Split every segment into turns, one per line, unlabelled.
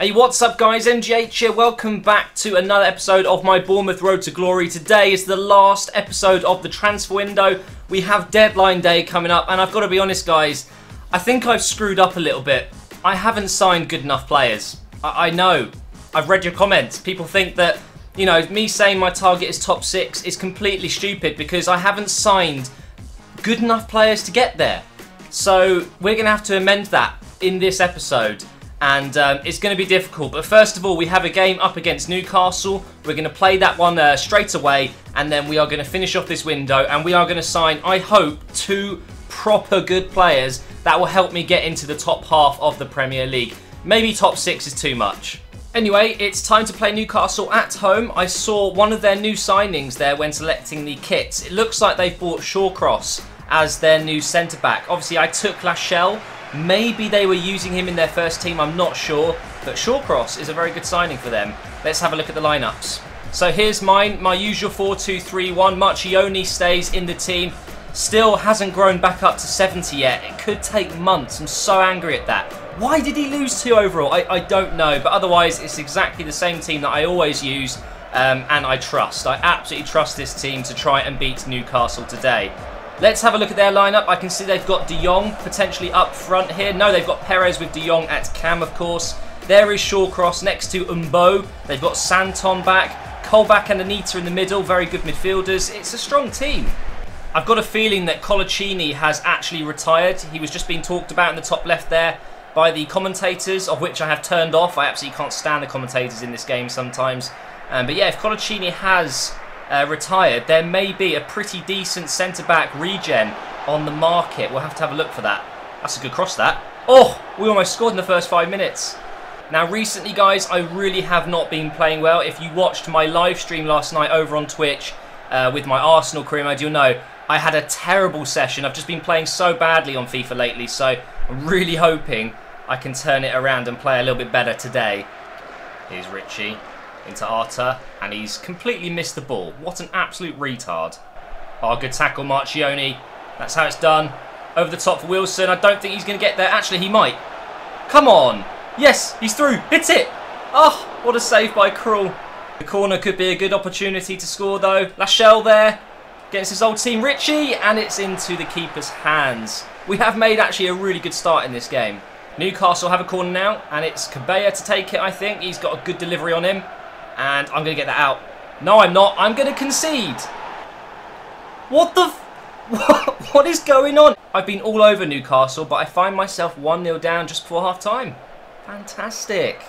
Hey, what's up guys, MGH here, welcome back to another episode of my Bournemouth Road to Glory. Today is the last episode of the transfer window. We have deadline day coming up and I've got to be honest guys, I think I've screwed up a little bit. I haven't signed good enough players. I know, I've read your comments. People think that, you know, me saying my target is top 6 is completely stupid because I haven't signed good enough players to get there. So we're going to have to amend that in this episode. And it's going to be difficult. But first of all, we have a game up against Newcastle. We're going to play that one straight away. And then we are going to finish off this window. And we are going to sign, I hope, 2 proper good players that will help me get into the top half of the Premier League. Maybe top 6 is too much. Anyway, it's time to play Newcastle at home. I saw one of their new signings there when selecting the kits. It looks like they've bought Shawcross as their new centre-back. Obviously, I took Lachelle. Maybe they were using him in their first team, I'm not sure. But Shawcross is a very good signing for them. Let's have a look at the lineups. So here's mine, my usual 4-2-3-1. Marchioni stays in the team. Still hasn't grown back up to 70 yet. It could take months. I'm so angry at that. Why did he lose 2 overall? I don't know. But otherwise, it's exactly the same team that I always use. And I trust. I absolutely trust this team to try and beat Newcastle today. Let's have a look at their lineup. I can see they've got De Jong potentially up front here. No, they've got Perez with De Jong at cam, of course. There is Shawcross next to Umbo. They've got Santon back. Colback and Anita in the middle. Very good midfielders. It's a strong team. I've got a feeling that Colaccini has actually retired. He was just being talked about in the top left there by the commentators, of which I have turned off. I absolutely can't stand the commentators in this game sometimes. But yeah, if Colaccini has retired, there may be a pretty decent centre-back regen on the market. We'll have to have a look for that. That's a good cross, that. Oh, we almost scored in the first 5 minutes. Now, recently, guys, I really have not been playing well. If you watched my live stream last night over on Twitch with my Arsenal career mode, you'll know I had a terrible session. I've just been playing so badly on FIFA lately, so I'm really hoping I can turn it around and play a little bit better today. Here's Richie into Arta, and he's completely missed the ball. What an absolute retard. Oh, good tackle, Marchioni. That's how it's done. Over the top for Wilson. I don't think he's going to get there. Actually, he might. Come on. Yes, he's through. Hits it. Oh, what a save by Krul. The corner could be a good opportunity to score, though. Lachelle there. Against his old team, Richie, and it's into the keeper's hands. We have made actually a really good start in this game. Newcastle have a corner now, and it's Cabella to take it, I think. He's got a good delivery on him. And I'm going to get that out. No, I'm not. I'm going to concede. What the... What is going on? I've been all over Newcastle, but I find myself 1-0 down just before half-time. Fantastic.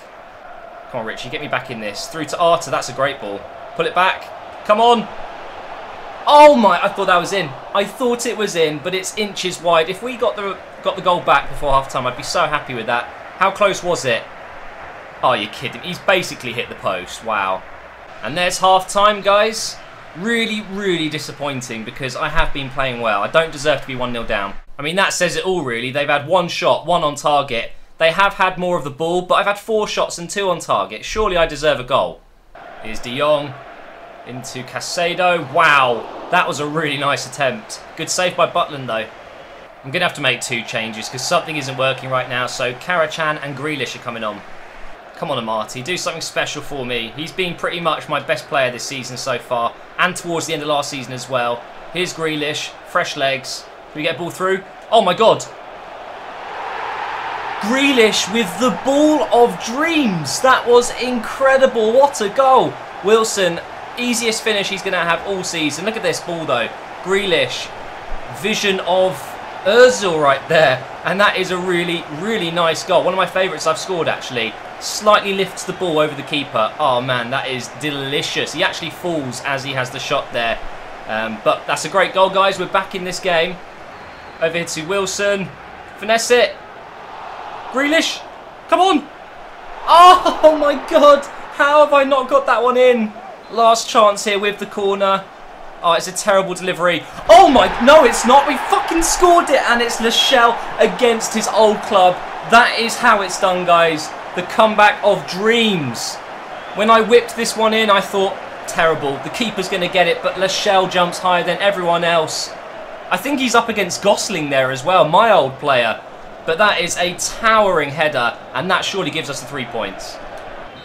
Come on, Richie. Get me back in this. Through to Arta. That's a great ball. Pull it back. Come on. Oh, my... I thought that was in. I thought it was in, but it's inches wide. If we got the goal back before half-time, I'd be so happy with that. How close was it? Oh, you're kidding. He's basically hit the post. Wow. And there's half-time, guys. Really, really disappointing because I have been playing well. I don't deserve to be 1-0 down. I mean, that says it all, really. They've had 1 shot, 1 on target. They have had more of the ball, but I've had 4 shots and 2 on target. Surely I deserve a goal. Here's De Jong into Casado. Wow. That was a really nice attempt. Good save by Butland, though. I'm going to have to make 2 changes because something isn't working right now. So Karachan and Grealish are coming on. Come on, Amati, do something special for me. He's been pretty much my best player this season so far, and towards the end of last season as well. Here's Grealish, fresh legs. Can we get a ball through? Oh my God. Grealish with the ball of dreams. That was incredible. What a goal. Wilson, easiest finish he's going to have all season. Look at this ball though. Grealish, vision of Ozil right there. And that is a really, really nice goal. One of my favourites I've scored actually. Slightly lifts the ball over the keeper. Oh man, that is delicious. He actually falls as he has the shot there. But that's a great goal, guys. We're back in this game. Over here to Wilson. Finesse it. Grealish. Come on. Oh my God. How have I not got that one in? Last chance here with the corner. Oh, it's a terrible delivery. Oh my... No, it's not. We fucking scored it. And it's Lachelle against his old club. That is how it's done, guys. The comeback of dreams. When I whipped this one in, I thought, terrible. The keeper's going to get it, but Lachelle jumps higher than everyone else. I think he's up against Gosling there as well, my old player. But that is a towering header, and that surely gives us the 3 points.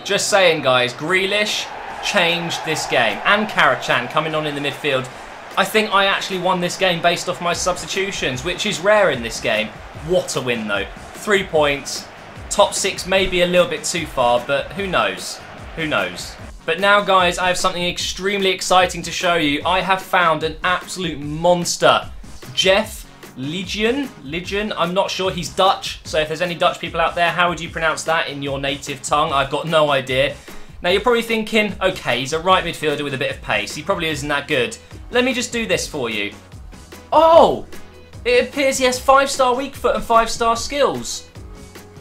Just saying, guys. Grealish changed this game. And Karachan coming on in the midfield. I think I actually won this game based off my substitutions, which is rare in this game. What a win, though. 3 points. Top 6 may be a little bit too far, but who knows? Who knows? But now, guys, I have something extremely exciting to show you. I have found an absolute monster. Jeff Legion, I'm not sure. He's Dutch, so if there's any Dutch people out there, how would you pronounce that in your native tongue? I've got no idea. Now, you're probably thinking, okay, he's a right midfielder with a bit of pace. He probably isn't that good. Let me just do this for you. Oh! It appears he has 5-star weak foot and 5-star skills.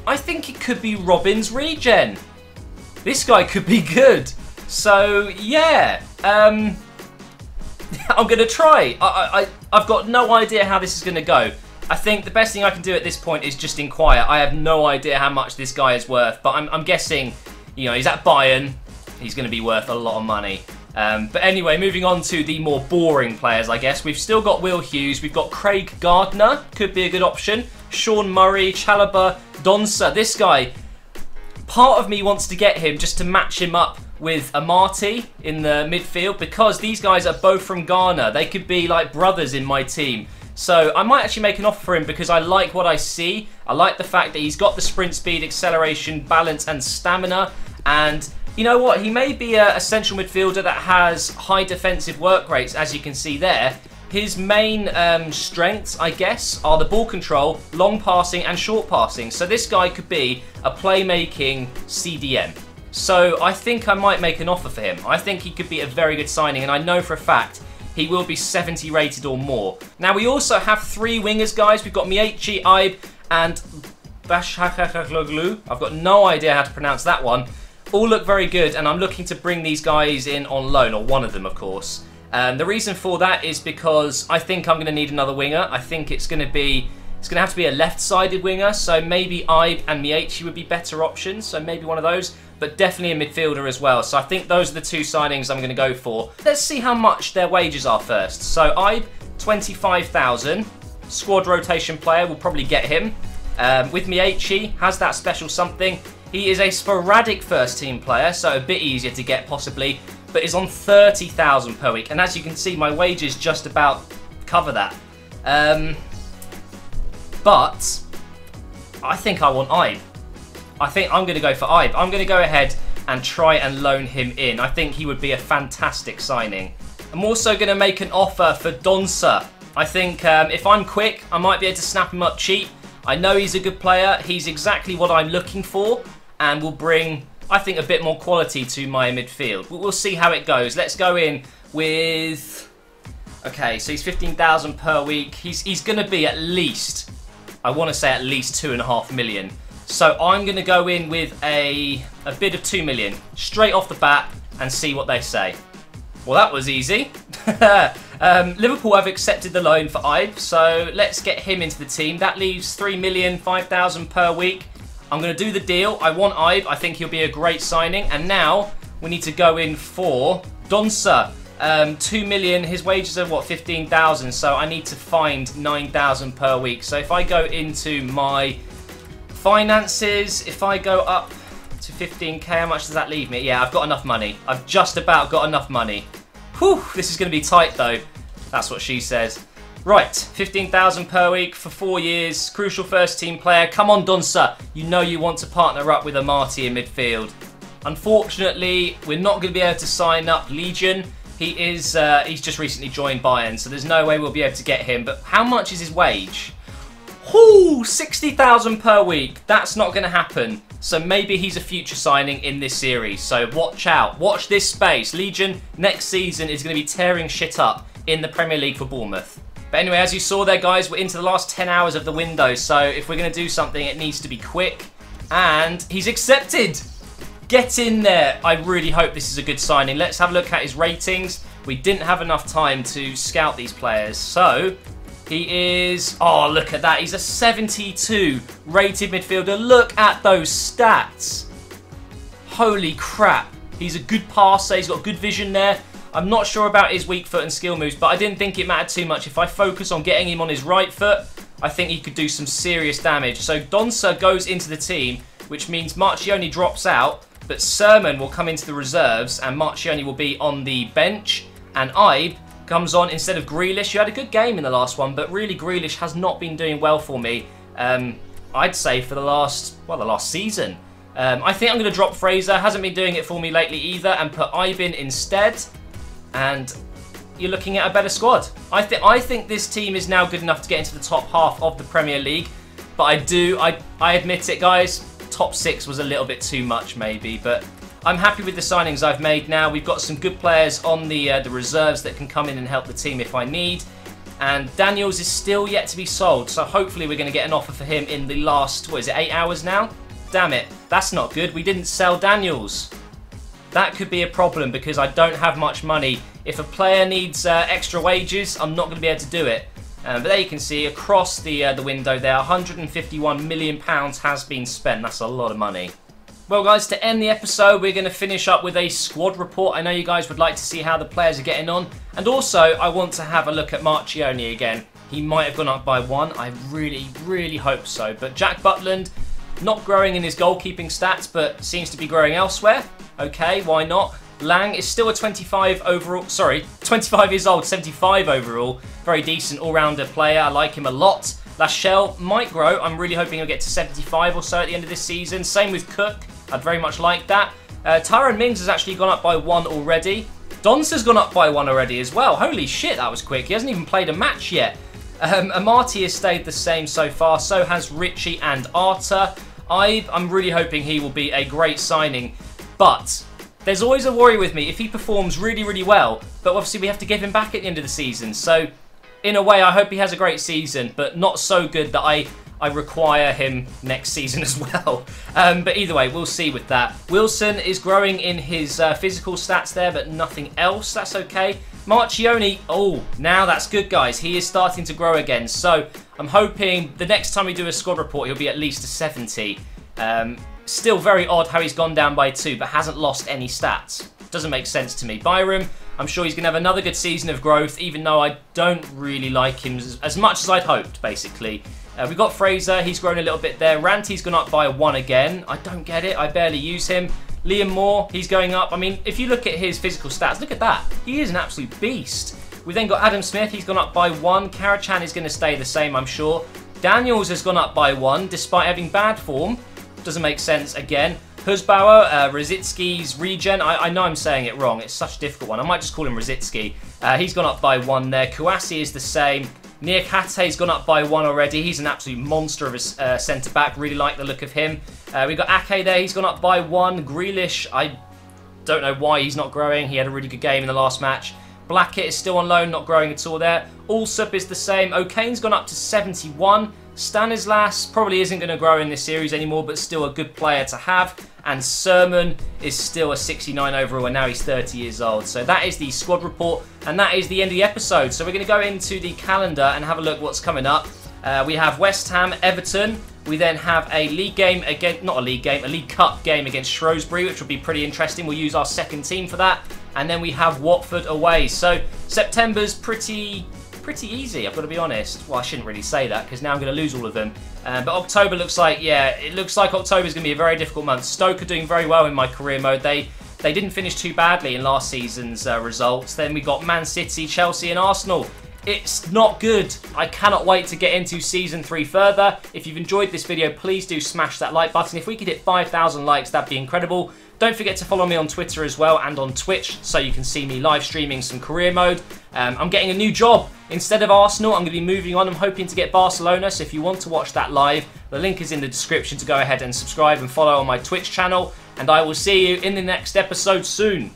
I think it could be Robin's regen. This guy could be good. So, yeah. I'm going to try. I've got no idea how this is going to go. I think the best thing I can do at this point is just inquire. I have no idea how much this guy is worth, but I'm guessing, you know, he's at Bayern. He's going to be worth a lot of money. But anyway, moving on to the more boring players, I guess. We've still got Will Hughes. We've got Craig Gardner. Could be a good option. Sean Murray, Chalobah, Donsa. This guy, part of me wants to get him just to match him up with Amati in the midfield, because these guys are both from Ghana. They could be like brothers in my team. So I might actually make an offer for him because I like what I see. I like the fact that he's got the sprint speed, acceleration, balance and stamina. And you know what? He may be a central midfielder that has high defensive work rates, as you can see there. His main strengths, I guess, are the ball control, long passing and short passing. So this guy could be a playmaking CDM. So I think I might make an offer for him. I think he could be a very good signing, and I know for a fact he will be 70 rated or more. Now we also have 3 wingers, guys. We've got Miechi, Ibe and Bashakakoglu. I've got no idea how to pronounce that one. All look very good, and I'm looking to bring these guys in on loan, or one of them, of course. The reason for that is because I think I'm going to need another winger. I think it's going to have to be a left-sided winger, so maybe Ibe and Miechi would be better options, so maybe one of those, but definitely a midfielder as well. So I think those are the 2 signings I'm going to go for. Let's see how much their wages are first. So Ibe, 25,000. Squad rotation player, will probably get him. With Miechi, has that special something. He is a sporadic first-team player, so a bit easier to get possibly, but is on 30,000 per week. And as you can see, my wages just about cover that. But I think I want Ibe. I think I'm going to go for Ibe. I'm going to go ahead and try and loan him in. I think he would be a fantastic signing. I'm also going to make an offer for Donsa. I think if I'm quick, I might be able to snap him up cheap. I know he's a good player. He's exactly what I'm looking for and will bring, I think, a bit more quality to my midfield. We'll see how it goes. Let's go in with... Okay, so he's 15,000 per week. He's going to be at least, I want to say at least 2.5 million. So I'm going to go in with a bid of 2 million straight off the bat and see what they say. Well, that was easy. Liverpool have accepted the loan for Ibe, so let's get him into the team. That leaves 3,005,000 per week. I'm going to do the deal. I want Ibe. I think he'll be a great signing. And now we need to go in for Donsa. 2 million. His wages are, what, 15,000. So I need to find 9,000 per week. So if I go into my finances, if I go up to 15k, how much does that leave me? Yeah, I've got enough money. I've just about got enough money. Whew, this is going to be tight though. That's what she says. Right, 15,000 per week for 4 years. Crucial first team player. Come on, Donsa. You know you want to partner up with Amati in midfield. Unfortunately, we're not going to be able to sign up Legion. He's just recently joined Bayern, so there's no way we'll be able to get him. But how much is his wage? Whoo, 60,000 per week. That's not going to happen. So maybe he's a future signing in this series. So watch out. Watch this space. Legion next season is going to be tearing shit up in the Premier League for Bournemouth. But anyway, as you saw there, guys, we're into the last 10 hours of the window. So if we're going to do something, it needs to be quick. And he's accepted. Get in there. I really hope this is a good signing. Let's have a look at his ratings. We didn't have enough time to scout these players. So he is... Oh, look at that. He's a 72 rated midfielder. Look at those stats. Holy crap. He's a good passer. He's got good vision there. I'm not sure about his weak foot and skill moves, but I didn't think it mattered too much. If I focus on getting him on his right foot, I think he could do some serious damage. So Donsa goes into the team. which means Marchioni drops out, but Sermon will come into the reserves and Marchioni will be on the bench, and Ibe comes on instead of Grealish, who had a good game in the last one, but really Grealish has not been doing well for me, I'd say for the last season. I think I'm going to drop Fraser, hasn't been doing it for me lately either, and put Ibe in instead, and you're looking at a better squad. I think this team is now good enough to get into the top half of the Premier League, but I admit it, guys, top 6 was a little bit too much maybe, but I'm happy with the signings I've made now. We've got some good players on the reserves that can come in and help the team if I need, and Daniels is still yet to be sold, so hopefully we're going to get an offer for him in the last, 8 hours now? Damn it, that's not good. We didn't sell Daniels. That could be a problem because I don't have much money. If a player needs extra wages, I'm not going to be able to do it. But there you can see across the window there, £151 million has been spent. That's a lot of money. Well, guys, to end the episode, we're going to finish up with a squad report. I know you guys would like to see how the players are getting on. And also, I want to have a look at Marchioni again. He might have gone up by 1. I really, really hope so. But Jack Butland, not growing in his goalkeeping stats, but seems to be growing elsewhere. Okay, why not? Lang is still a 25 years old, 75 overall. Very decent all-rounder player. I like him a lot. Lachelle might grow. I'm really hoping he'll get to 75 or so at the end of this season. Same with Cook. I'd very much like that. Tyrone Mings has actually gone up by 1 already. Dons has gone up by 1 already as well. Holy shit, that was quick. He hasn't even played a match yet. Amati has stayed the same so far. So has Richie and Arta. I'm really hoping he will be a great signing. But there's always a worry with me if he performs really, really well. But obviously we have to give him back at the end of the season. So in a way, I hope he has a great season, but not so good that I require him next season as well. But either way, we'll see with that. Wilson is growing in his physical stats there, but nothing else. That's okay. Marchioni, oh, now that's good, guys. He is starting to grow again. So I'm hoping the next time we do a squad report, he'll be at least a 70. Still very odd how he's gone down by 2, but hasn't lost any stats. Doesn't make sense to me. Byram, I'm sure he's going to have another good season of growth, even though I don't really like him as much as I'd hoped, basically. We've got Fraser, he's grown a little bit there. Ranty's gone up by 1 again. I don't get it, I barely use him. Liam Moore, he's going up. I mean, if you look at his physical stats, look at that. He is an absolute beast. We've then got Adam Smith, he's gone up by 1. Karachan is going to stay the same, I'm sure. Daniels has gone up by 1, despite having bad form. Doesn't make sense again. Husbauer, Rosicki's regen. I know I'm saying it wrong. It's such a difficult one. I might just call him Rosicki. He's gone up by 1 there. Kouassi is the same. Niakate's gone up by 1 already. He's an absolute monster of a centre-back. Really like the look of him. We've got Ake there. He's gone up by 1. Grealish, I don't know why he's not growing. He had a really good game in the last match. Blackett is still on loan, not growing at all there. Allsup is the same. O'Kane's gone up to 71. Stanislas probably isn't going to grow in this series anymore, but still a good player to have. And Sermon is still a 69 overall, and now he's 30 years old. So that is the squad report, and that is the end of the episode. So we're going to go into the calendar and have a look what's coming up. We have West Ham, Everton. We then have a league game again, not a league game, a League Cup game against Shrewsbury, which will be pretty interesting. We'll use our second team for that. And then we have Watford away. So September's pretty easy, I've got to be honest. Well, I shouldn't really say that because now I'm going to lose all of them. But October looks like, yeah, it looks like October's going to be a very difficult month. Stoke are doing very well in my career mode. They didn't finish too badly in last season's results. Then we got Man City, Chelsea and Arsenal. It's not good. I cannot wait to get into Season 3 further. If you've enjoyed this video, please do smash that like button. If we could hit 5,000 likes, that'd be incredible. Don't forget to follow me on Twitter as well and on Twitch so you can see me live streaming some career mode. I'm getting a new job. Instead of Arsenal, I'm going to be moving on. I'm hoping to get Barcelona, so if you want to watch that live, the link is in the description to go ahead and subscribe and follow on my Twitch channel. And I will see you in the next episode soon.